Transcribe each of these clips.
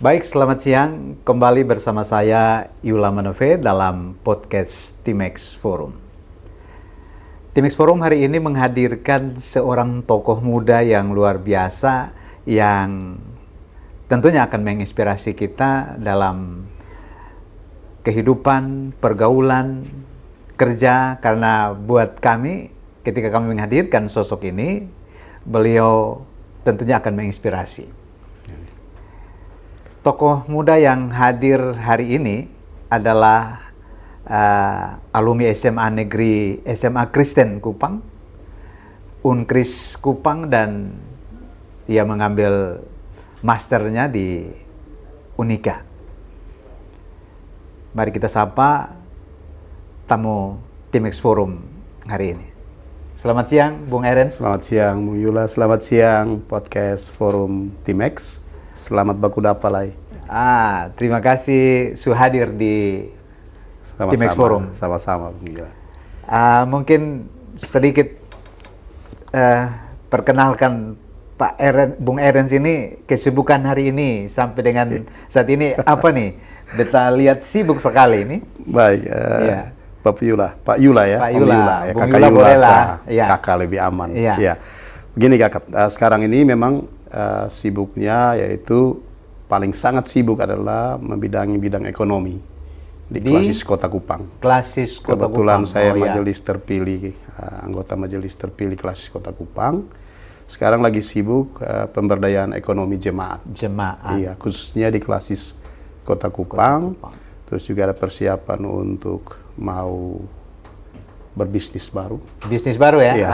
Baik, selamat siang. Kembali bersama saya Yula Manove dalam podcast Timex Forum. Timex Forum hari ini menghadirkan seorang tokoh muda yang luar biasa yang tentunya akan menginspirasi kita dalam kehidupan, pergaulan, kerja. Karena buat kami, ketika kami menghadirkan sosok ini, beliau tentunya akan menginspirasi. Tokoh muda yang hadir hari ini adalah alumni SMA Kristen Kupang, Unkris Kupang, dan ia mengambil masternya di Unika. Mari kita sapa tamu Timex Forum hari ini. Selamat siang, Bung Erens. Selamat siang, Bung Yula. Selamat siang, podcast Forum Timex. Selamat baku dapa lai. Terima kasih sudah hadir di Timex Forum. Sama-sama, Bung Yula. Mungkin sedikit perkenalkan Bung Erens ini, kesibukan hari ini sampai dengan saat ini apa nih? Beta lihat sibuk sekali ini. Baik, Pak Yula ya. Pak Yula, ya. Bung Kakak Yula boleh lah. Kakak lebih aman. Iya. Ya. Begini kakak, sekarang ini memang sibuknya yaitu paling sangat sibuk adalah membidangi bidang ekonomi di Klasis Kota Kupang. Klasis Kota Kebetulan Kupang. saya majelis terpilih, anggota majelis terpilih Klasis Kota Kupang. Sekarang lagi sibuk pemberdayaan ekonomi jemaat. Iya, khususnya di Klasis Kota Kupang. Terus juga ada persiapan untuk mau berbisnis baru. Bisnis baru ya? Iya.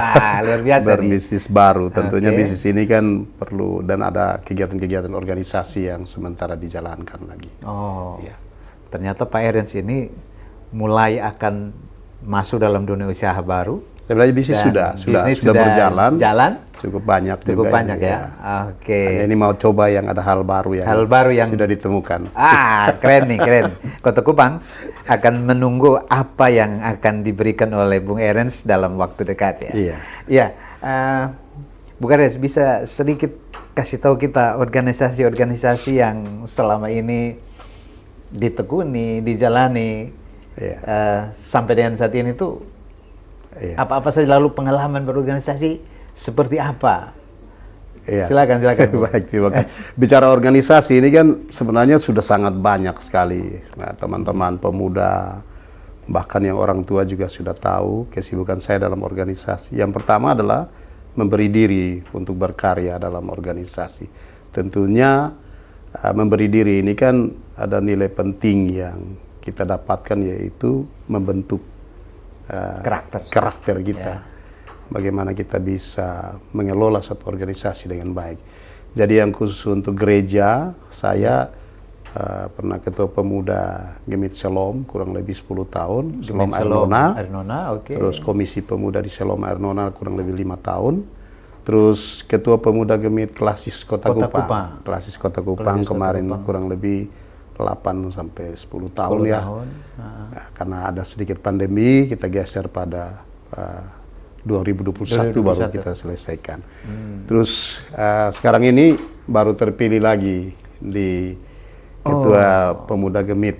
Luar biasa Berbisnis baru. Tentunya Oke. bisnis ini kan perlu, dan ada kegiatan-kegiatan organisasi yang sementara dijalankan lagi. Oh, Iya. ternyata Pak Erens ini mulai akan masuk dalam dunia usaha baru. Sebenarnya bisnis sudah berjalan. Cukup banyak Banyak ya. Oke. Hanya ini mau coba yang ada hal baru yang sudah ditemukan. Keren nih, keren. Kota Kupang akan menunggu apa yang akan diberikan oleh Bung Erens dalam waktu dekat ya. Iya. Iya. Bung Erens bisa sedikit kasih tahu kita organisasi-organisasi yang selama ini ditekuni, dijalani sampai dengan saat ini tuh apa-apa saja, lalu pengalaman berorganisasi seperti apa? Iya. Silakan. Baik, terima kasih. Bicara organisasi ini kan sebenarnya sudah sangat banyak sekali. Nah, teman-teman pemuda, bahkan yang orang tua juga sudah tahu kesibukan saya dalam organisasi. Yang pertama adalah memberi diri untuk berkarya dalam organisasi. Tentunya memberi diri ini kan ada nilai penting yang kita dapatkan, yaitu membentuk karakter kita. Bagaimana kita bisa mengelola satu organisasi dengan baik. Jadi yang khusus untuk gereja, saya pernah ketua pemuda Gemit Shalom kurang lebih 10 tahun, Shalom Airnona. Terus komisi pemuda di Shalom Airnona kurang lebih 5 tahun. Terus ketua pemuda Gemit Klasis Kota Kupang. Klasis Kota Kupang kemarin kurang lebih 8 sampai 10 tahun ya. Nah, karena ada sedikit pandemi, kita geser pada 2021 baru kita selesaikan. Terus sekarang ini baru terpilih lagi di Ketua Pemuda Gemit,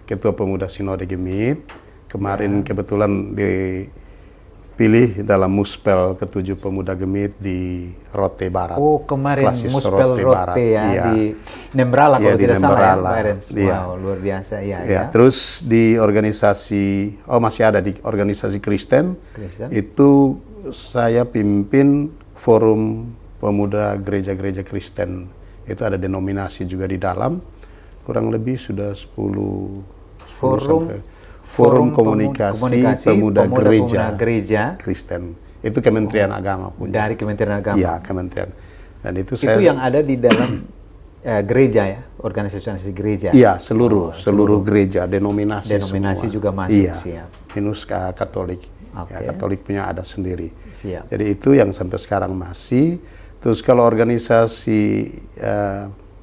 Ketua Pemuda Sinode Gemit. Kemarin kebetulan dipilih dalam Muspel ke-7 Pemuda Gemit di Rote Barat. Kemarin Klasis Muspel Rote ya, iya. di Nembrala kalau Di tidak salah ya, Nembrala. Pak Erens. Iya. Wow, luar biasa ya. Terus di organisasi, masih ada di organisasi Kristen. Itu saya pimpin Forum Pemuda Gereja-Gereja Kristen. Itu ada denominasi juga di dalam. Kurang lebih sudah 10 Forum Komunikasi Pemuda Gereja Kristen. Itu Kementerian Agama punya. Dari Kementerian Agama. Iya, Kementerian. Dan itu yang ada di dalam gereja ya, organisasi gereja. Iya, seluruh gereja, denominasi semua. juga masuk. Iya. Siap. Minus Katolik. Ya, Katolik punya ada sendiri. Siap. Jadi itu yang sampai sekarang masih. Terus kalau organisasi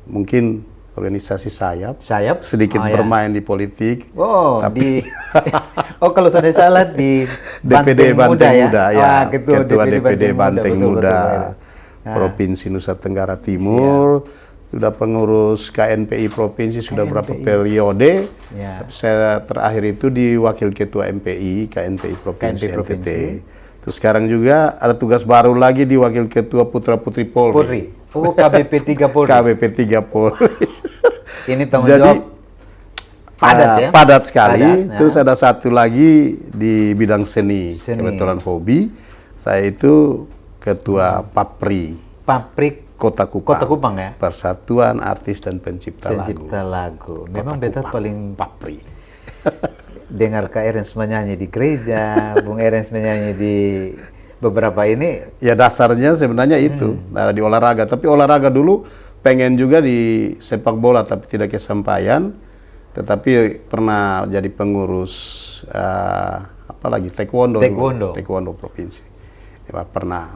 mungkin organisasi sayap sedikit bermain di politik. Kalau saya salah di DPD Banteng Muda ya. Ketua DPD Banteng Muda Provinsi Nusa Tenggara Timur. sudah pengurus KNPI provinsi sudah berapa periode. Ya. Tapi saya terakhir itu di wakil ketua MPI KNPI provinsi NTT. Terus sekarang juga ada tugas baru lagi di wakil ketua Putra Putri Polri. Polri. Oh, KBP 3 Polri. KBP 3 Polri. Ini tanggung Jadi, jawab padat ya. Padat sekali. Padat, ya. Terus ada satu lagi di bidang seni. Kebetulan hobi. Saya itu ketua Papri. Pabrik Kota Kupang. Kota Kupang ya. Persatuan Artis dan Pencipta Lagu. Memang Kota beta Kupang. paling Papri. dengar Kak Erens menyanyi di gereja, Bung Erens menyanyi di beberapa ini. Ya dasarnya sebenarnya itu di olahraga. Tapi olahraga dulu pengen juga di sepak bola tapi tidak kesampaian. Tetapi pernah jadi pengurus apalagi taekwondo provinsi. Ya, pernah.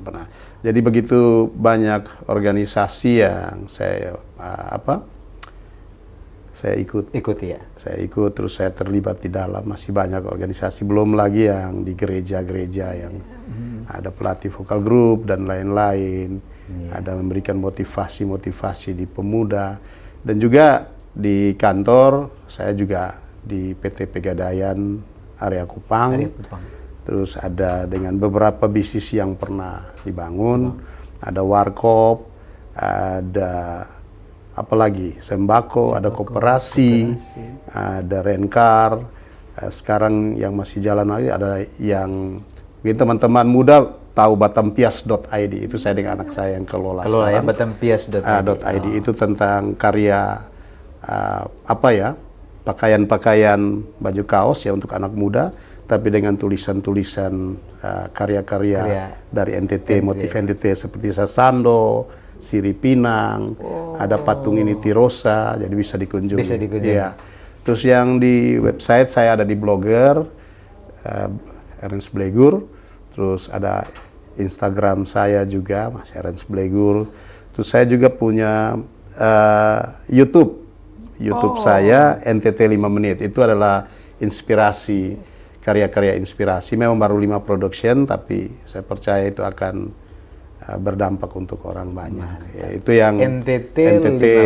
Jadi begitu banyak organisasi yang saya saya ikuti ya. Saya ikut terus saya terlibat di dalam masih banyak organisasi, belum lagi yang di gereja-gereja yang ada pelatih vokal grup dan lain-lain. Ada memberikan motivasi di pemuda dan juga di kantor saya juga di PT Pegadaian area Kupang. Terus ada dengan beberapa bisnis yang pernah dibangun, ada warkop, ada apalagi sembako, ada koperasi, ada rencar. Sekarang yang masih jalan lagi ada yang mungkin teman-teman muda tahu batampias.id, itu saya dengan anak saya yang kelola ya, batampias.id. Itu tentang karya pakaian-pakaian baju kaos ya untuk anak muda, tapi dengan tulisan-tulisan karya-karya dari NTT, motif NTT seperti Sasando, Siri Pinang, ada patung ini Tirosa, jadi bisa dikunjungi. Ya. Terus yang di website saya ada di Blogger, Ernst Blegur, terus ada Instagram saya juga, Mas Ernst Blegur. Terus saya juga punya YouTube saya NTT 5 Menit, itu adalah inspirasi, karya-karya inspirasi. Memang baru 5 production, tapi saya percaya itu akan berdampak untuk orang banyak. Ya, itu yang NTT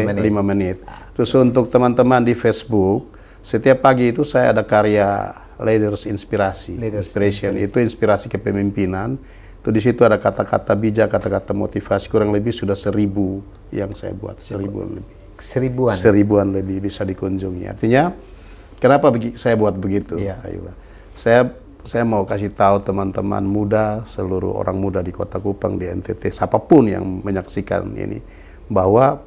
5 menit. Terus untuk teman-teman di Facebook, setiap pagi itu saya ada karya Leaders Inspiration. Itu inspirasi kepemimpinan. Itu di situ ada kata-kata bijak, kata-kata motivasi, kurang lebih sudah 1000 yang saya buat, 1000-an lebih. 1000-an lebih bisa dikunjungi. Artinya, kenapa saya buat begitu? Iya. Saya mau kasih tahu teman-teman muda, seluruh orang muda di Kota Kupang, di NTT, siapapun yang menyaksikan ini, bahwa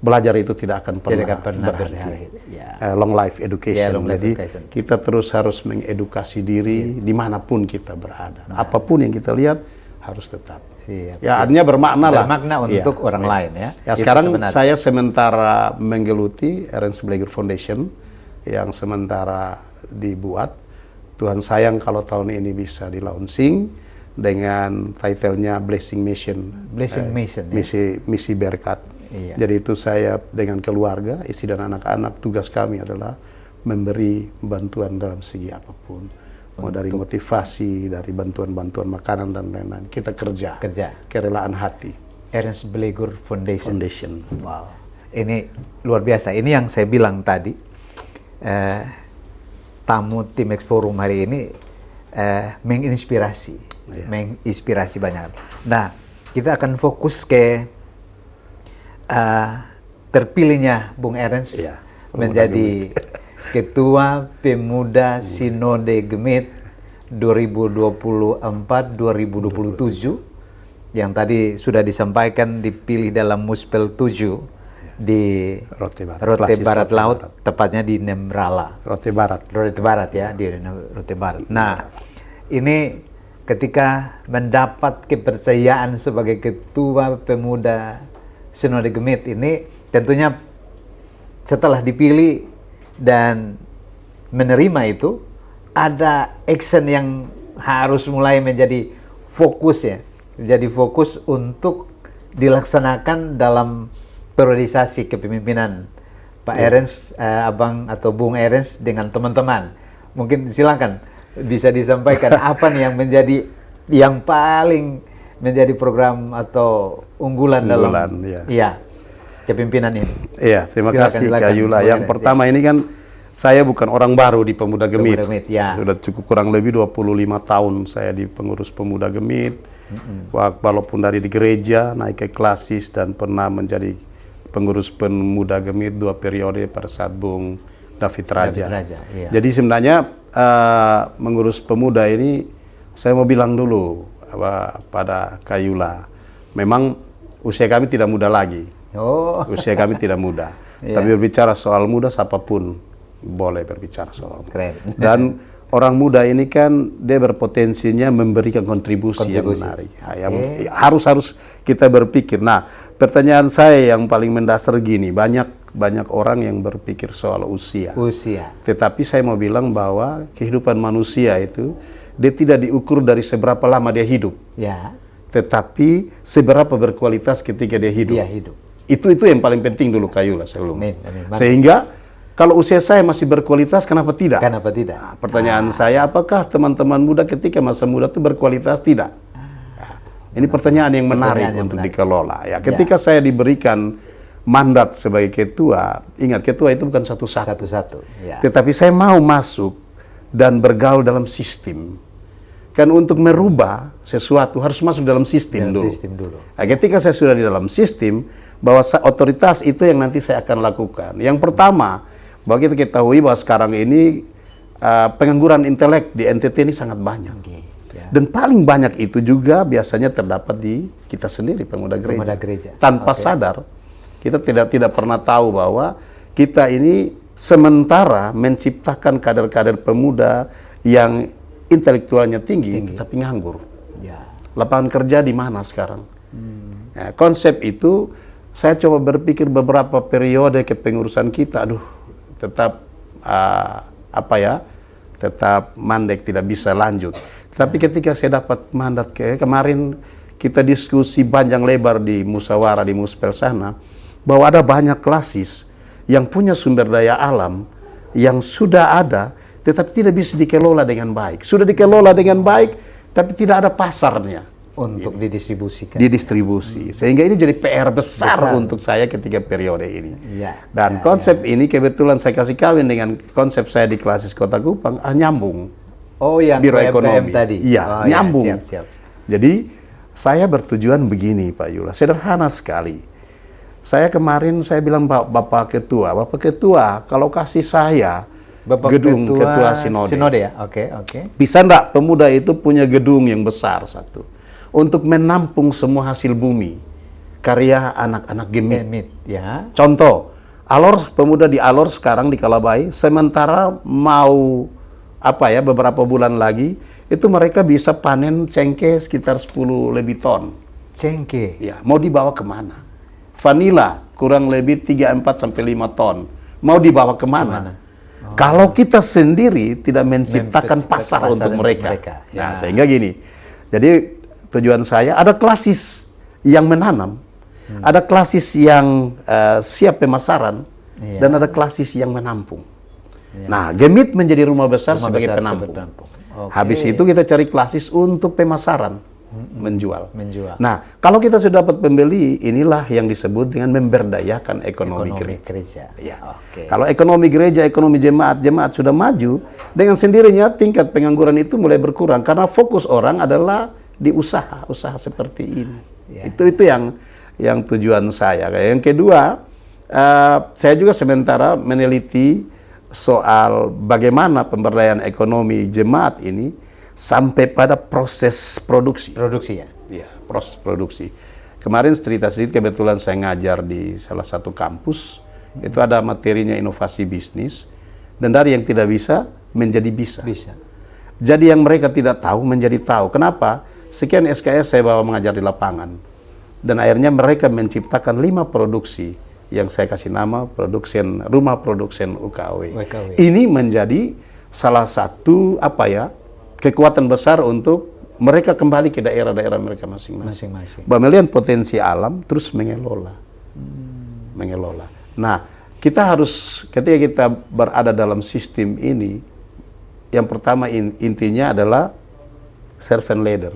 belajar itu tidak akan pernah berhenti. Ya. Long life education. Jadi kita terus harus mengedukasi diri dimanapun kita berada. Apapun yang kita lihat harus tetap. Artinya bermakna lah. Bermakna untuk orang lain ya. Sekarang saya sementara menggeluti Ernst Blegur Foundation yang sementara dibuat. Tuhan sayang kalau tahun ini bisa di launching dengan titlenya Blessing Mission. Misi berkat. Iya. Jadi itu saya dengan keluarga, istri dan anak-anak, tugas kami adalah memberi bantuan dalam segi apapun. Mau dari motivasi, dari bantuan-bantuan makanan dan lain-lain. Kita kerja. Kerelaan hati. Ernst Blegur Foundation. Wow. Ini luar biasa. Ini yang saya bilang tadi. Tamu Timex Forum hari ini menginspirasi banyak. Nah, kita akan fokus ke terpilihnya Bung Ernst menjadi Ketua Pemuda Sinode Gemit 2024-2027 yang tadi sudah disampaikan dipilih dalam Muspel 7 di Rote Barat Laut, tepatnya di Nemrala. Rote Barat ya, di Rote Barat. Nah, ini ketika mendapat kepercayaan sebagai Ketua Pemuda Sinode Gemit ini, tentunya setelah dipilih dan menerima itu, ada action yang harus mulai menjadi fokus ya, menjadi fokus untuk dilaksanakan dalam priorisasi kepemimpinan Pak Ernst, Abang atau Bung Ernst dengan teman-teman. Mungkin silakan bisa disampaikan apa nih yang menjadi paling menjadi program atau unggulan dalam. Ya. kepimpinan ini. Iya, terima kasih Kak Yula. Yang pertama ini kan saya bukan orang baru di Pemuda Gemit. Ya. Sudah cukup kurang lebih 25 tahun saya di pengurus Pemuda Gemit. Walaupun dari di gereja naik ke klasis dan pernah menjadi pengurus Pemuda Gemit 2 periode pada saat Bung David Raja. Iya. Jadi sebenarnya mengurus pemuda ini saya mau bilang dulu pada Kak Yula, memang usia kami tidak muda lagi. Usia kami tidak muda. Tapi berbicara soal muda, siapapun boleh berbicara soal muda. Keren. Dan orang muda ini kan dia berpotensinya memberikan kontribusi. Yang menarik. Harus kita berpikir. Nah, pertanyaan saya yang paling mendasar gini, banyak orang yang berpikir soal usia. Tetapi saya mau bilang bahwa kehidupan manusia itu dia tidak diukur dari seberapa lama dia hidup. Ya. Tetapi seberapa berkualitas ketika dia hidup. Itu yang paling penting dulu Kak Yula sebelum. Sehingga kalau usia saya masih berkualitas, kenapa tidak? Nah, pertanyaan saya, apakah teman-teman muda ketika masa muda itu berkualitas? Tidak. Ini pertanyaan yang menarik untuk dikelola. Ya, ketika saya diberikan mandat sebagai ketua, ingat ketua itu bukan satu-satu. Tetapi saya mau masuk dan bergaul dalam sistem. Kan untuk merubah sesuatu harus masuk dalam sistem dulu. Nah, ketika saya sudah di dalam sistem, bahwa otoritas itu yang nanti saya akan lakukan. Yang pertama, bahwa kita ketahui bahwa sekarang ini pengangguran intelek di NTT ini sangat banyak. Dan paling banyak itu juga biasanya terdapat di kita sendiri, pemuda gereja. Tanpa sadar, kita tidak pernah tahu bahwa kita ini sementara menciptakan kader-kader pemuda yang intelektualnya tinggi, tapi nganggur. Lapangan kerja di mana sekarang? Nah, konsep itu saya coba berpikir beberapa periode kepengurusan kita, tetap tetap mandek, tidak bisa lanjut. Tapi ketika saya dapat mandat kemarin kita diskusi panjang lebar di musyawarah di Muspel sana, bahwa ada banyak klasis yang punya sumber daya alam yang sudah ada, tetapi tidak bisa dikelola dengan baik. Sudah dikelola dengan baik, tapi tidak ada pasarnya. Untuk didistribusikan. Sehingga ini jadi PR besar untuk saya ketika periode ini. Dan konsep ini kebetulan saya kasih kawin dengan konsep saya di Klasis Kota Kupang, nyambung. Yang Biro Ekonomi tadi. Nyambung. Siap. Jadi saya bertujuan begini Pak Yula, sederhana sekali. Saya kemarin saya bilang Bapak Ketua, kalau kasih saya gedung Ketua Sinode ya? Oke. Bisa enggak pemuda itu punya gedung yang besar satu untuk menampung semua hasil bumi karya anak-anak Gemit. Contoh, pemuda di Alor sekarang di Kalabai, sementara mau beberapa bulan lagi itu mereka bisa panen cengkeh sekitar 10 lebih ton. Cengkeh? Ya, mau dibawa kemana? Vanila kurang lebih 3, 4 sampai 5 ton. Mau dibawa kemana? Kalau kita sendiri tidak menciptakan pasar untuk mereka. Nah, sehingga gini. Jadi tujuan saya ada klasis yang menanam, ada klasis yang siap pemasaran, dan ada klasis yang menampung. Nah, Gemit menjadi rumah besar sebagai penampung. Habis itu kita cari klasis untuk pemasaran, menjual. Nah, kalau kita sudah dapat pembeli, inilah yang disebut dengan memberdayakan ekonomi gereja. Kalau ekonomi gereja, ekonomi jemaat sudah maju, dengan sendirinya tingkat pengangguran itu mulai berkurang karena fokus orang adalah di usaha seperti ini. Itu yang tujuan saya. Yang kedua, saya juga sementara meneliti soal bagaimana pemberdayaan ekonomi jemaat ini sampai pada proses produksi. Proses produksi. Kemarin cerita sedikit, kebetulan saya ngajar di salah satu kampus, itu ada materinya inovasi bisnis, dan dari yang tidak bisa menjadi bisa. Jadi yang mereka tidak tahu menjadi tahu. Kenapa? Sekian SKS saya bawa mengajar di lapangan, dan akhirnya mereka menciptakan 5 produksi yang saya kasih nama rumah produsen UKW. Ini menjadi salah satu kekuatan besar untuk mereka kembali ke daerah-daerah mereka masing-masing. Melihat potensi alam terus mengelola. Nah, kita harus ketika kita berada dalam sistem ini, yang pertama intinya adalah servant leader,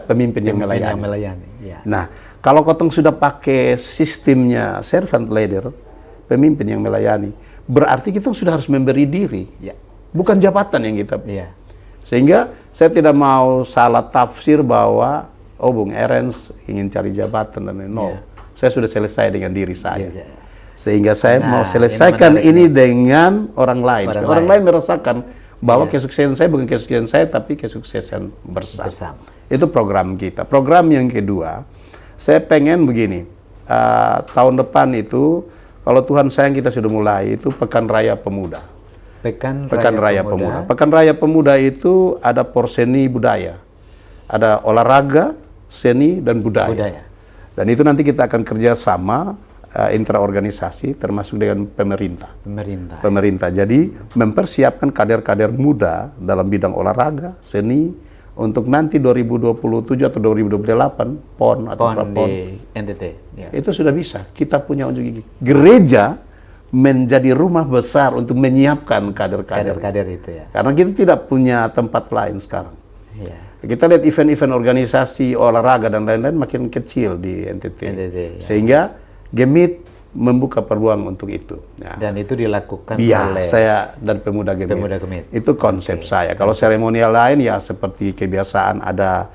pemimpin yang melayani. Nah, Kalau kotong sudah pakai sistemnya servant leader, pemimpin yang melayani, berarti kita sudah harus memberi diri, bukan jabatan yang kita. Sehingga saya tidak mau salah tafsir bahwa Bung Erens ingin cari jabatan dan lain-lain. Saya sudah selesai dengan diri saya. Sehingga saya mau selesaikan ini dengan orang lain. Orang lain merasakan bahwa kesuksesan saya bukan kesuksesan saya, tapi kesuksesan bersama. Itu program kita. Program yang kedua, saya pengen begini, tahun depan itu, kalau Tuhan sayang kita sudah mulai, itu Pekan Raya Pemuda. Pekan Raya Pemuda. Pekan Raya Pemuda itu ada porseni budaya. Ada olahraga, seni, dan budaya. Dan itu nanti kita akan kerjasama intraorganisasi termasuk dengan pemerintah. Jadi mempersiapkan kader-kader muda dalam bidang olahraga, seni untuk nanti 2027 atau 2028 PON atau PON di NTT. Itu sudah bisa. Kita punya unjuk gigi. Gereja menjadi rumah besar untuk menyiapkan kader-kader itu ya. Karena kita tidak punya tempat lain sekarang. Kita lihat event-event organisasi olahraga dan lain-lain makin kecil di NTT. Sehingga Gemit membuka peluang untuk itu. Dan itu dilakukan oleh saya dan Pemuda Gemit. Itu konsep saya. Kalau seremonial lain ya seperti kebiasaan ada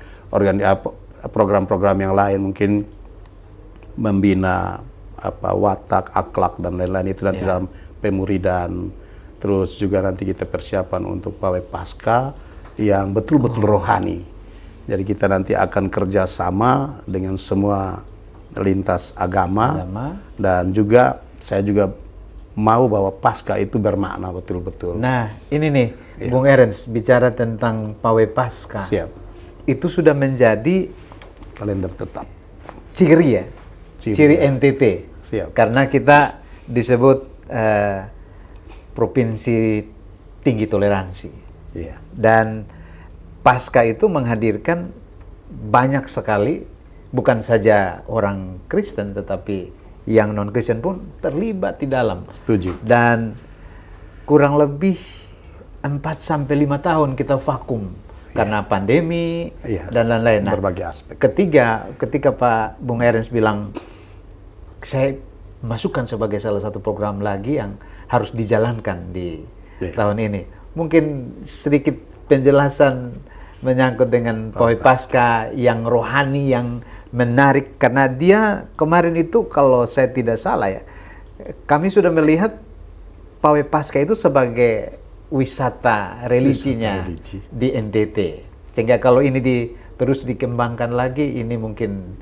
program-program yang lain, mungkin membina watak, akhlak dan lain-lain, itu nanti dalam pemuridan. Terus juga nanti kita persiapan untuk pawai pasca yang betul-betul rohani. Jadi kita nanti akan kerjasama dengan semua lintas agama. Dan juga saya juga mau bahwa pasca itu bermakna betul-betul. Nah ini nih Bung Erens bicara tentang pawai pasca. Itu sudah menjadi kalender tetap. Ciri NTT. Karena kita disebut provinsi tinggi toleransi. Dan pasca itu menghadirkan banyak sekali, bukan saja orang Kristen, tetapi yang non-Kristen pun terlibat di dalam. Setuju. Dan kurang lebih 4-5 tahun kita vakum karena pandemi dan lain-lain. Berbagai aspek. Ketika Pak Bung Erens bilang, saya masukkan sebagai salah satu program lagi yang harus dijalankan di tahun ini. Mungkin sedikit penjelasan menyangkut dengan pawai pasca yang rohani, yang menarik. Karena dia kemarin itu kalau saya tidak salah ya, kami sudah melihat pawai pasca itu sebagai wisata religinya di NTT. Sehingga kalau ini terus dikembangkan lagi, ini mungkin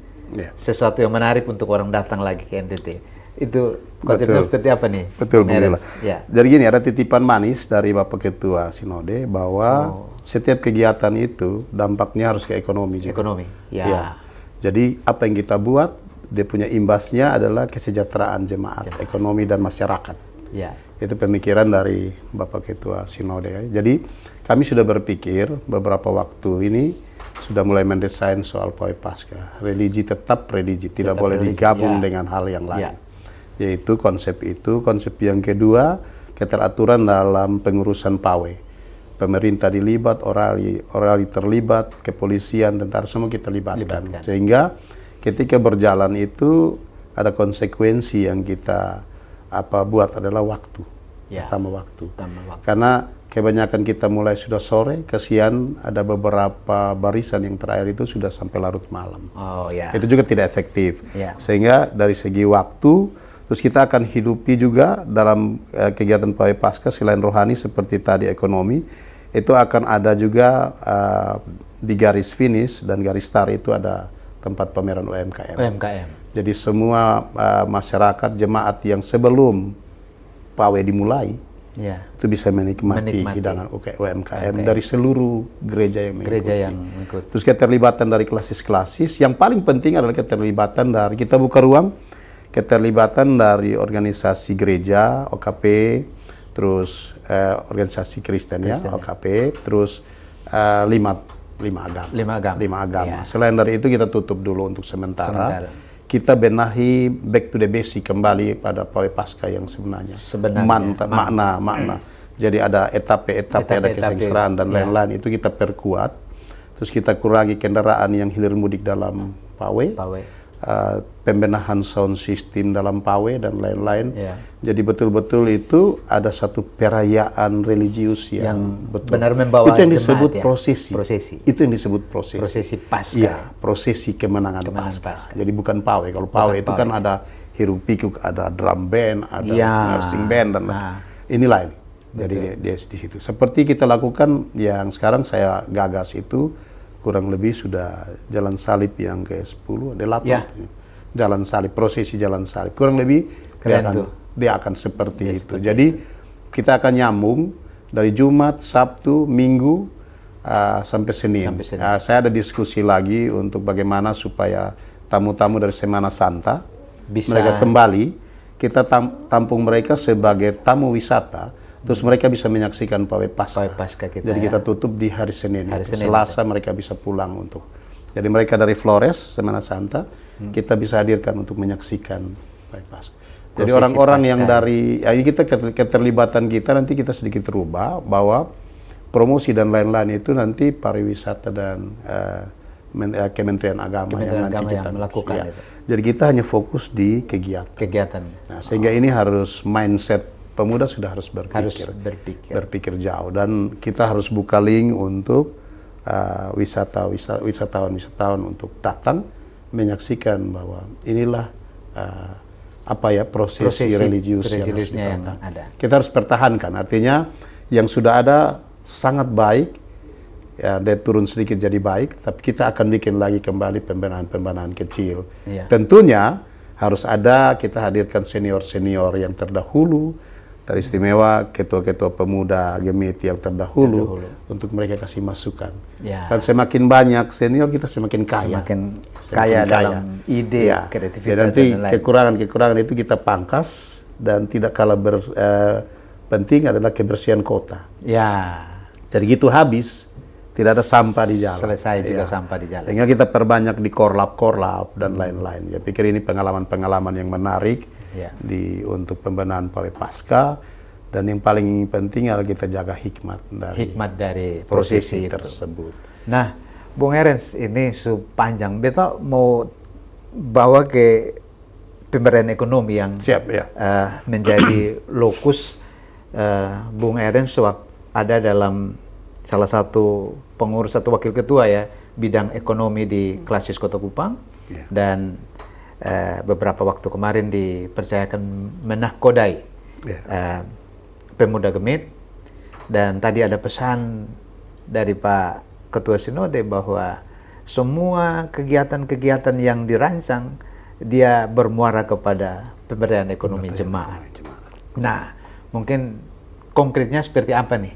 sesuatu yang menarik untuk orang datang lagi ke NTT. Itu konsepnya seperti apa nih? Betul, Bu Lila. Jadi gini, ada titipan manis dari Bapak Ketua Sinode bahwa setiap kegiatan itu dampaknya harus ke ekonomi juga. Jadi apa yang kita buat, dia punya imbasnya adalah kesejahteraan jemaat, ekonomi dan masyarakat. Itu pemikiran dari Bapak Ketua Sinode. Jadi kami sudah berpikir beberapa waktu ini sudah mulai mendesain soal pawai pasca. Religi tetap religi, tidak boleh digabung dengan hal yang lain. Yaitu konsep itu. Konsep yang kedua, keteraturan dalam pengurusan pawai. Pemerintah dilibat, orali terlibat, kepolisian, tentara, semua kita libatkan. Sehingga ketika berjalan itu ada konsekuensi yang kita buat adalah waktu. Pertama waktu. Karena kebanyakan kita mulai sudah sore, kesian ada beberapa barisan yang terakhir itu sudah sampai larut malam. Itu juga tidak efektif. Sehingga dari segi waktu, terus kita akan hidupi juga dalam kegiatan pawai pasca selain rohani seperti tadi ekonomi, itu akan ada juga di garis finish dan garis start itu ada tempat pameran UMKM. Jadi semua masyarakat jemaat yang sebelum pawai dimulai, itu bisa menikmati hidangan UMKM dari seluruh gereja yang mengikuti. Terus keterlibatan dari klasis-klasis, yang paling penting adalah keterlibatan dari, kita buka ruang, keterlibatan dari organisasi gereja, OKP, terus organisasi Kristen ya, OKP, terus lima agama. Selain dari itu kita tutup dulu untuk sementara. Kita benahi back to the basic, kembali pada pawai pasca yang sebenarnya. Makna. Jadi ada etape, ada kesengsaraan dan lain-lain, itu kita perkuat. Terus kita kurangi kendaraan yang hilir mudik dalam pawai. pembenahan sound system dalam pawe dan lain-lain. Ya. Jadi betul-betul itu ada satu perayaan religius yang betul. benar membawa itu yang jemaat, disebut ya? prosesi. Prosesi. Itu yang disebut prosesi. Prosesi Paskah. Iya, prosesi kemenangan Paskah. Jadi bukan pawe. Kalau pawe itu kan ada hiruk pikuk, ada drum band, ada marching band dan ini lain. Jadi dia di situ. Seperti kita lakukan yang sekarang saya gagas itu kurang lebih sudah jalan salib yang ke-10, ada 8. Ya. Jalan salib, prosesi jalan salib. Kurang lebih dia akan seperti itu. Jadi kita akan nyambung dari Jumat, Sabtu, Minggu sampai Senin. Saya ada diskusi lagi untuk bagaimana supaya tamu-tamu dari Semana Santa bisa mereka kembali, kita tampung mereka sebagai tamu wisata. Terus mereka bisa menyaksikan Pawe Paskah kita. Jadi kita tutup di hari Senin. Selasa mereka bisa pulang untuk. Jadi mereka dari Flores, Semana Santa, kita bisa hadirkan untuk menyaksikan Pawe Paskah. Jadi orang-orang yang dari, ini kita keterlibatan kita nanti kita sedikit rubah bahwa promosi dan lain-lain itu nanti pariwisata dan Kementerian Agama yang nanti kita melakukan itu. Jadi kita hanya fokus di kegiatan. Nah, sehingga ini harus mindset pemuda sudah harus berpikir jauh, dan kita harus buka link untuk wisatawan untuk datang menyaksikan bahwa inilah prosesi religiusnya yang ada. Kita harus pertahankan, artinya yang sudah ada sangat baik, ya, dia turun sedikit jadi baik, tapi kita akan bikin lagi kembali pembenahan kecil. Tentunya harus ada, kita hadirkan senior-senior yang terdahulu, teristimewa ketua-ketua pemuda Gemit yang terdahulu untuk mereka kasih masukan. Dan semakin banyak senior kita semakin kaya. Semakin kaya dalam ide, kreativitas. Ya, nanti kekurangan itu kita pangkas, dan tidak kalah penting adalah kebersihan kota. Ya. Jadi gitu habis, tidak ada sampah di jalan. Selesai juga sampah di jalan. Sehingga kita perbanyak di korlap dan lain-lain. Ya, pikir ini pengalaman-pengalaman yang menarik. Untuk pembenahan Pawe Paskah, dan yang paling penting adalah kita jaga hikmat dari prosesi tersebut. Nah, Bung Erens, ini panjang. Beto mau bawa ke pemberdayaan ekonomi yang menjadi lokus Bung Erens ada dalam salah satu pengurus atau wakil ketua ya bidang ekonomi di Klasis Kota Kupang, dan beberapa waktu kemarin dipercayakan menahkodai pemuda Gemit, dan tadi ada pesan dari Pak Ketua Sinode bahwa semua kegiatan-kegiatan yang dirancang dia bermuara kepada pemberdayaan ekonomi jemaat. Nah, mungkin konkretnya seperti apa nih?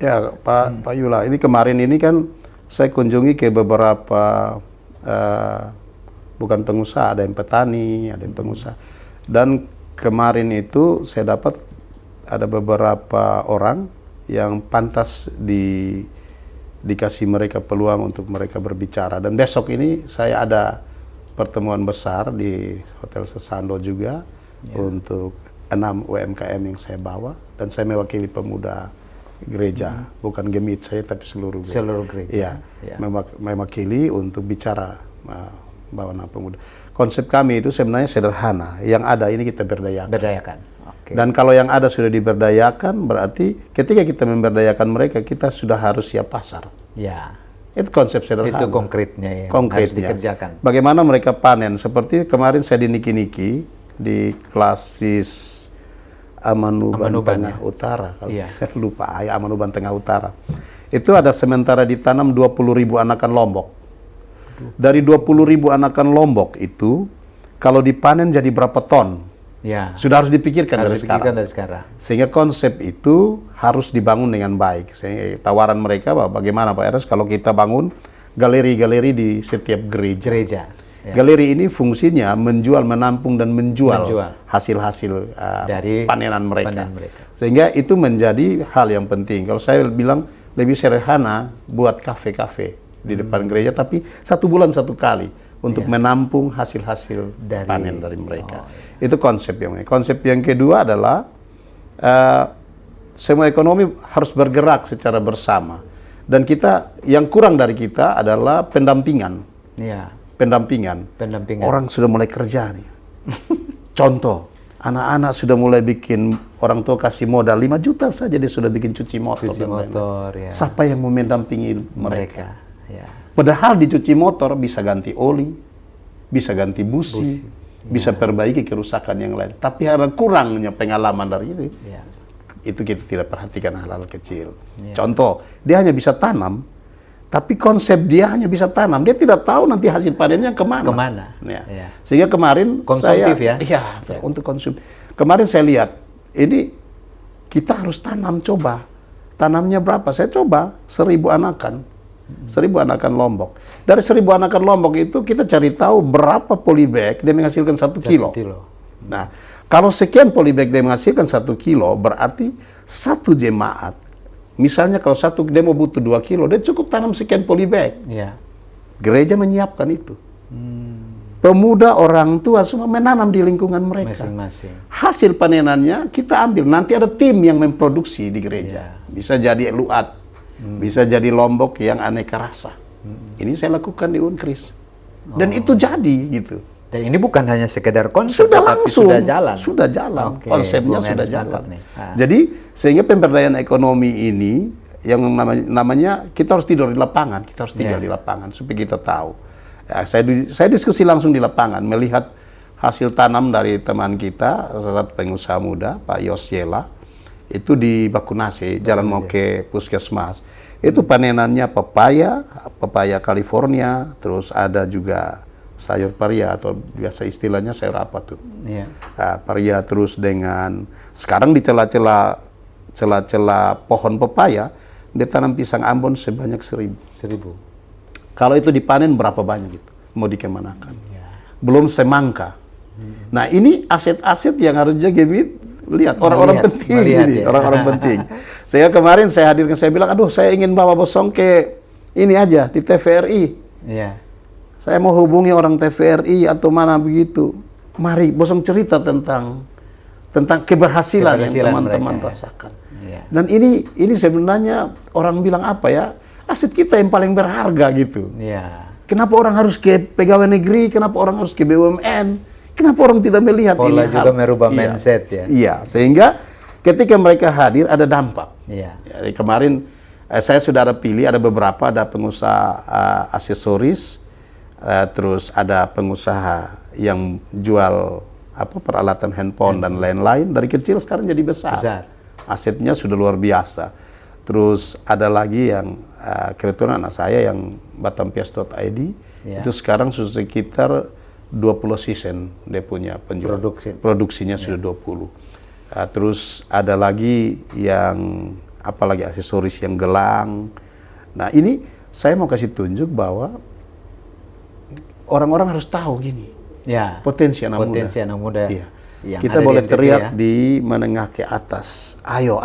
Ya, Pak Yula, ini kemarin ini kan saya kunjungi ke beberapa bukan pengusaha, ada yang petani, ada yang pengusaha. Dan kemarin itu saya dapat ada beberapa orang yang pantas dikasih mereka peluang untuk mereka berbicara. Dan besok ini saya ada pertemuan besar di Hotel Sesando juga untuk 6 UMKM yang saya bawa, dan saya mewakili pemuda gereja, bukan Gemit saya tapi seluruh gereja. Mewakili untuk bicara bawa anak pemuda. Konsep kami itu sebenarnya sederhana. Yang ada ini kita berdayakan. Dan kalau yang ada sudah diberdayakan, berarti ketika kita memberdayakan mereka, kita sudah harus siap pasar. Ya. Itu konsep sederhana. Itu konkretnya harus dikerjakan. Bagaimana mereka panen? Seperti kemarin saya di Niki-Niki di Klasis Amanuban Tengah Utara. Kalau saya lupa, Amanuban Tengah Utara. Itu ada sementara ditanam 20.000 anakan lombok. Dari 20.000 anakan lombok itu, kalau dipanen jadi berapa ton? Sudah harus dipikirkan dari sekarang. Sehingga konsep itu harus dibangun dengan baik. Sehingga tawaran mereka bahwa bagaimana Pak Eres kalau kita bangun galeri-galeri di setiap gereja. Galeri ini fungsinya menampung dan menjual hasil-hasil dari panenan mereka. Sehingga itu menjadi hal yang penting. Kalau saya bilang lebih sederhana buat kafe-kafe di depan gereja, tapi 1 bulan 1 kali untuk menampung hasil-hasil panen dari mereka. Itu konsep yang kedua adalah semua ekonomi harus bergerak secara bersama, dan kita yang kurang dari kita adalah pendampingan. pendampingan. Pendampingan. Orang sudah mulai kerja nih. Contoh, anak-anak sudah mulai bikin, orang tua kasih modal 5 juta saja dia sudah bikin cuci motor. Cuci motor, ya. Siapa yang mau mendampingi mereka? Ya. Padahal di cuci motor bisa ganti oli, bisa ganti busi, bisa perbaiki kerusakan yang lain. Tapi ada kurangnya pengalaman dari itu. Ya. Itu kita tidak perhatikan hal-hal kecil. Contoh, dia hanya bisa tanam, tapi konsep dia hanya bisa tanam. Dia tidak tahu nanti hasil panennya kemana. Ya. Sehingga kemarin konsumtif saya, untuk konsumtif. Kemarin saya lihat, ini kita harus tanam, coba. Tanamnya berapa? Saya coba 1.000 anakan. 1.000 anakan lombok. Dari 1.000 anakan lombok itu kita cari tahu berapa polybag dia menghasilkan 1 kilo. Nah, kalau sekian polybag dia menghasilkan 1 kilo, berarti satu jemaat. Misalnya kalau satu demo butuh 2 kilo, dia cukup tanam sekian polybag. Ya. Gereja menyiapkan itu. Pemuda, orang tua semua menanam di lingkungan mereka. Masing-masing. Hasil panenannya kita ambil. Nanti ada tim yang memproduksi di gereja. Bisa jadi luat, bisa jadi lombok yang aneka rasa. Ini saya lakukan di Unkris. Dan itu jadi gitu. Dan ini bukan hanya sekedar konsep, Sudah tapi langsung, sudah jalan. sudah jalan. Oke, Konsepnya Bung sudah Ernest, jalan. mantap nih. Jadi sehingga pemberdayaan ekonomi ini yang namanya kita harus tidur di lapangan, kita harus tinggal di lapangan supaya kita tahu. Ya, saya diskusi langsung di lapangan melihat hasil tanam dari teman kita, salah satu pengusaha muda, Pak Yosyela, itu di Bakunase, jalan mau ke Puskesmas. Itu panenannya papaya California, terus ada juga sayur paria atau biasa istilahnya sayur apa tuh? Iya. Nah, paria terus dengan sekarang di celah-celah pohon pepaya dia tanam pisang Ambon sebanyak 1.000. Kalau itu dipanen berapa banyak itu? Mau dikemanakan? Belum semangka. Nah ini aset-aset yang harusnya Gemit lihat orang-orang penting ini, orang-orang penting. Sehingga kemarin saya hadirkan, saya bilang, aduh saya ingin bawa Bosong ke ini aja di TVRI. Iya. Saya mau hubungi orang TVRI atau mana begitu. Mari Bosong cerita tentang keberhasilan yang teman-teman rasakan. Iya. Dan ini sebenarnya orang bilang apa ya? Aset kita yang paling berharga gitu. Iya. Kenapa orang harus ke pegawai negeri? Kenapa orang harus ke BUMN? Kenapa orang tidak melihat Pola ini juga merubah mindset ya. Iya, sehingga ketika mereka hadir ada dampak. Iya. Jadi kemarin saya sudah ada pilih, ada beberapa, ada pengusaha aksesoris, terus ada pengusaha yang jual peralatan handphone dan lain-lain. Dari kecil sekarang jadi besar. Asetnya sudah luar biasa. Terus ada lagi yang kebetulan anak saya yang batampias.id itu sekarang sudah sekitar 20 season dia punya penjual. Produksinya sudah 20. Terus ada lagi yang apalagi aksesoris yang gelang. Nah ini saya mau kasih tunjuk bahwa orang-orang harus tahu gini. Ya. Potensi anak muda. Iya. Kita boleh teriak di menengah ke atas. Ayo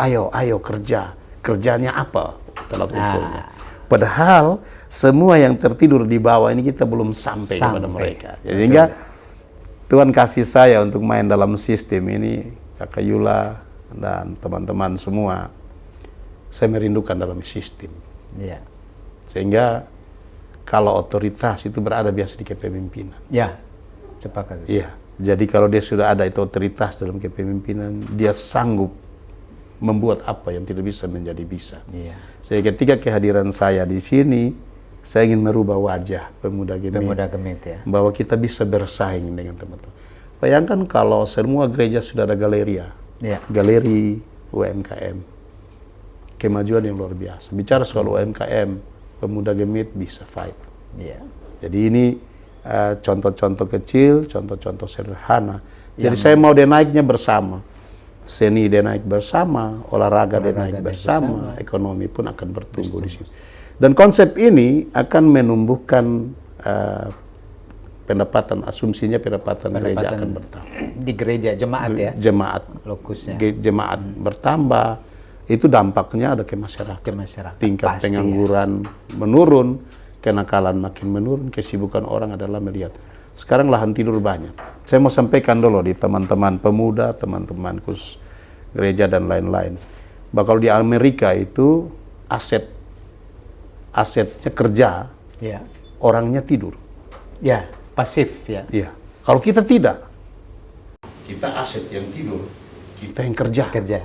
kerja. Kerjanya apa? Tolak ukurnya. Padahal semua yang tertidur di bawah ini kita belum sampai kepada mereka. Sehingga Tuhan kasih saya untuk main dalam sistem ini, Kakak Yula dan teman-teman semua. Saya merindukan dalam sistem. Iya. Sehingga kalau otoritas itu berada biasa di kepemimpinan. Ya, sepakat. Iya. Jadi kalau dia sudah ada itu otoritas dalam kepemimpinan, dia sanggup membuat apa yang tidak bisa menjadi bisa. Iya. Jadi ketika kehadiran saya di sini, saya ingin merubah wajah pemuda Gemit ya. Bahwa kita bisa bersaing dengan teman-teman. Bayangkan kalau semua gereja sudah ada galeria, galeri UMKM, kemajuan yang luar biasa. Bicara soal UMKM, pemuda Gemit bisa fight. Iya. Jadi ini contoh-contoh kecil, contoh-contoh sederhana. Jadi saya mau dia naiknya bersama. Seni dia naik bersama, olahraga dia naik bersama, ekonomi pun akan bertumbuh di situ. Dan konsep ini akan menumbuhkan pendapatan, asumsinya pendapatan gereja akan bertambah. Di gereja, jemaat ya? Jemaat. Lokusnya. Jemaat bertambah, itu dampaknya ada ke masyarakat. Tingkat pengangguran menurun, kenakalan makin menurun, kesibukan orang adalah melihat. Sekarang lahan tidur banyak. Saya mau sampaikan dulu di teman-teman pemuda, teman-teman khusus gereja dan lain-lain. Bahwa kalau di Amerika itu asetnya kerja, orangnya tidur. Ya, pasif ya. Iya. Kalau kita tidak, kita aset yang tidur, kita yang kerja. Kerja.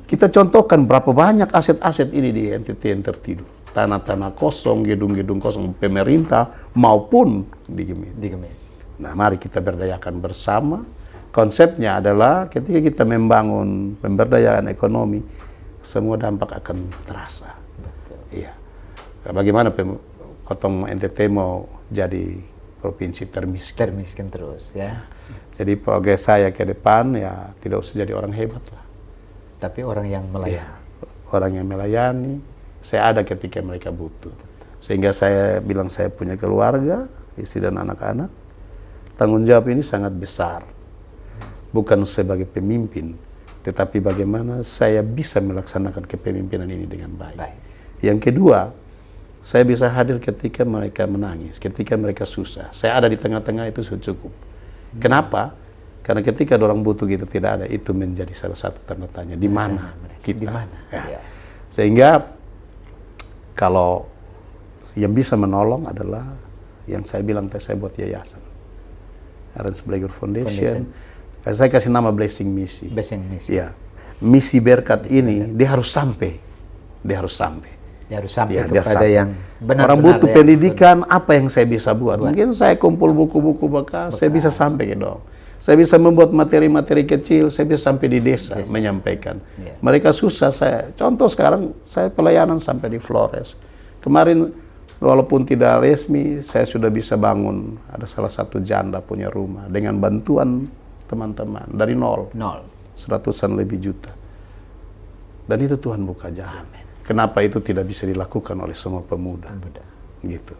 Kita contohkan berapa banyak aset-aset ini di NTT yang tertidur. Tanah-tanah kosong, gedung-gedung kosong pemerintah maupun di Gemit. Di Gemit. Nah, mari kita berdayakan bersama. Konsepnya adalah ketika kita membangun pemberdayaan ekonomi, semua dampak akan terasa. Betul. Iya. Bagaimana Kotong NTT mau jadi provinsi termiskin? Termiskin terus ya. Jadi progres saya ke depan ya tidak usah jadi orang hebat lah. Tapi orang yang melayani. Ya, orang yang melayani. Saya ada ketika mereka butuh. Sehingga saya bilang saya punya keluarga, istri dan anak-anak. Tanggung jawab ini sangat besar. Bukan sebagai pemimpin, tetapi bagaimana saya bisa melaksanakan kepemimpinan ini dengan baik. Yang kedua, saya bisa hadir ketika mereka menangis, ketika mereka susah. Saya ada di tengah-tengah itu sudah cukup. Kenapa? Karena ketika orang butuh kita tidak ada, itu menjadi salah satu tanda tanya. Di mana kita? Di mana? Ya. Sehingga kalau yang bisa menolong adalah yang saya bilang tadi, saya buat yayasan. Ernst Blager Foundation. Saya kasih nama Blessing Misi. Blessing Misi. Ya. Misi berkat ini dia harus sampai. Dia harus sampai. Dia harus sampai Ya, dia kepada sampai. yang benar-benar. Orang butuh ya, pendidikan, apa yang saya bisa buat? Mungkin saya kumpul buku-buku bekas, saya bisa sampai ke dong. Saya bisa membuat materi-materi kecil, saya bisa sampai di desa menyampaikan. Ya. Mereka susah, saya contoh sekarang saya pelayanan sampai di Flores. Kemarin walaupun tidak resmi, saya sudah bisa bangun, ada salah satu janda punya rumah dengan bantuan teman-teman dari nol. Seratusan lebih juta. Dan itu Tuhan buka jalan. Kenapa itu tidak bisa dilakukan oleh semua pemuda? Gitu.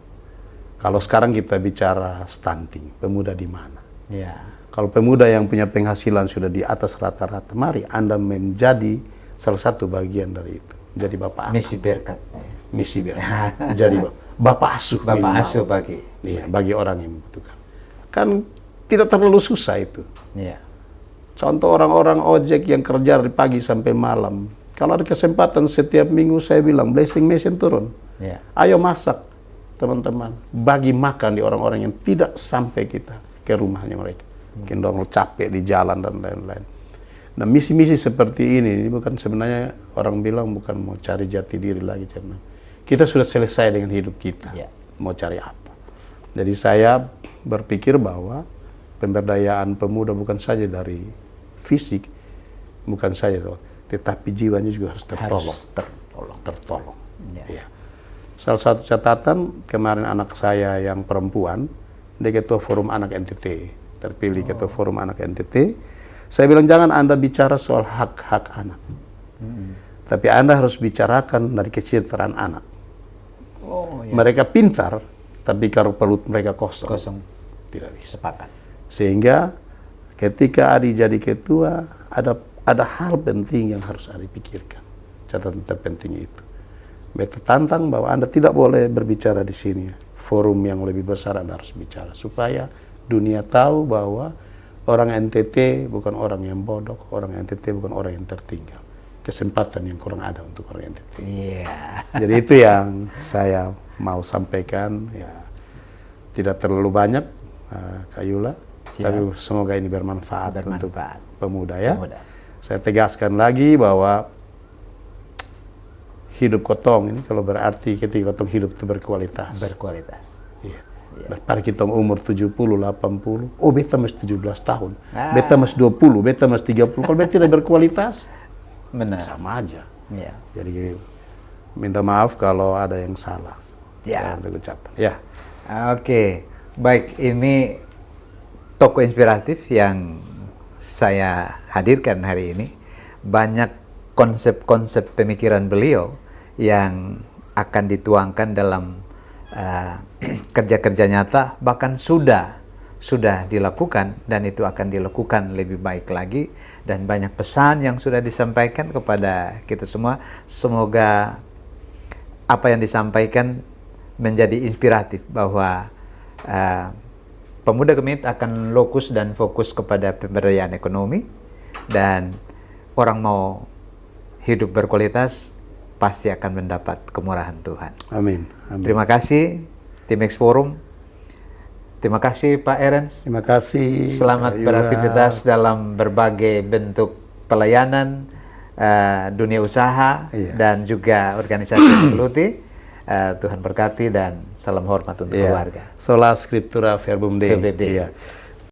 Kalau sekarang kita bicara stunting, pemuda di mana? Ya. Kalau pemuda yang punya penghasilan sudah di atas rata-rata, mari Anda menjadi salah satu bagian dari itu. Jadi bapak Misi berkat. Misi berkat. Jadi bapak asuh. Bapak asuh bagi. Iya, bagi orang yang membutuhkan. Kan tidak terlalu susah itu. Iya. Contoh orang-orang ojek yang kerja dari pagi sampai malam. Kalau ada kesempatan setiap minggu saya bilang Blessing Mission turun. Iya. Ayo masak teman-teman. Bagi makan di orang-orang yang tidak sampai kita ke rumahnya mereka. Mungkin orang capek di jalan dan lain-lain. Nah, misi-misi seperti ini bukan sebenarnya orang bilang bukan mau cari jati diri lagi. Kita sudah selesai dengan hidup kita. Ya. Mau cari apa? Jadi saya berpikir bahwa pemberdayaan pemuda bukan saja dari fisik, bukan saja, tetapi jiwanya juga harus tertolong. Tertolong. Ya. Ya. Salah satu catatan kemarin anak saya yang perempuan, dia ketua forum anak NTT. Terpilih ketua forum anak NTT, saya bilang jangan Anda bicara soal hak-hak anak, tapi Anda harus bicarakan dari kesejahteraan anak. Oh, ya. Mereka pintar, tapi kalau perut mereka kosong, tidak bisa. Sepakat. Sehingga ketika Adi jadi ketua, ada hal penting yang harus Adi pikirkan. Catatan terpenting itu. Beta tantang bahwa Anda tidak boleh berbicara di sini. Forum yang lebih besar Anda harus bicara supaya dunia tahu bahwa orang NTT bukan orang yang bodoh, orang NTT bukan orang yang tertinggal. Kesempatan yang kurang ada untuk orang NTT. Iya. Jadi itu yang saya mau sampaikan. Ya, tidak terlalu banyak, Kak Yula, tapi semoga ini bermanfaat untuk pemuda ya. Saya tegaskan lagi bahwa hidup Kotong ini kalau berarti ketika Kotong hidup itu berkualitas. Berkualitas. Iya. Daripada kita umur 70, 80, oh beta masih 17 tahun, beta masih 20, beta masih 30, kalau beta tidak berkualitas, benar. Sama aja. Ya. Jadi minta maaf kalau ada yang salah. Ya. Dalam ucapan. Ya. Oke, baik, ini tokoh inspiratif yang saya hadirkan hari ini. Banyak konsep-konsep pemikiran beliau yang akan dituangkan dalam kerja-kerja nyata, bahkan sudah dilakukan, dan itu akan dilakukan lebih baik lagi, dan banyak pesan yang sudah disampaikan kepada kita semua. Semoga apa yang disampaikan menjadi inspiratif bahwa pemuda Gemit akan lokus dan fokus kepada pemberdayaan ekonomi, dan orang mau hidup berkualitas pasti akan mendapat kemurahan Tuhan. Amin. Amin. Terima kasih tim X Forum. Terima kasih Pak Erens. Terima kasih. Selamat Pak Yuda. beraktivitas dalam berbagai bentuk pelayanan dunia usaha dan juga organisasi yang digeluti. Tuhan berkati dan salam hormat untuk keluarga. Sola Scriptura Verbum Dei. Verbum Dei. Iya.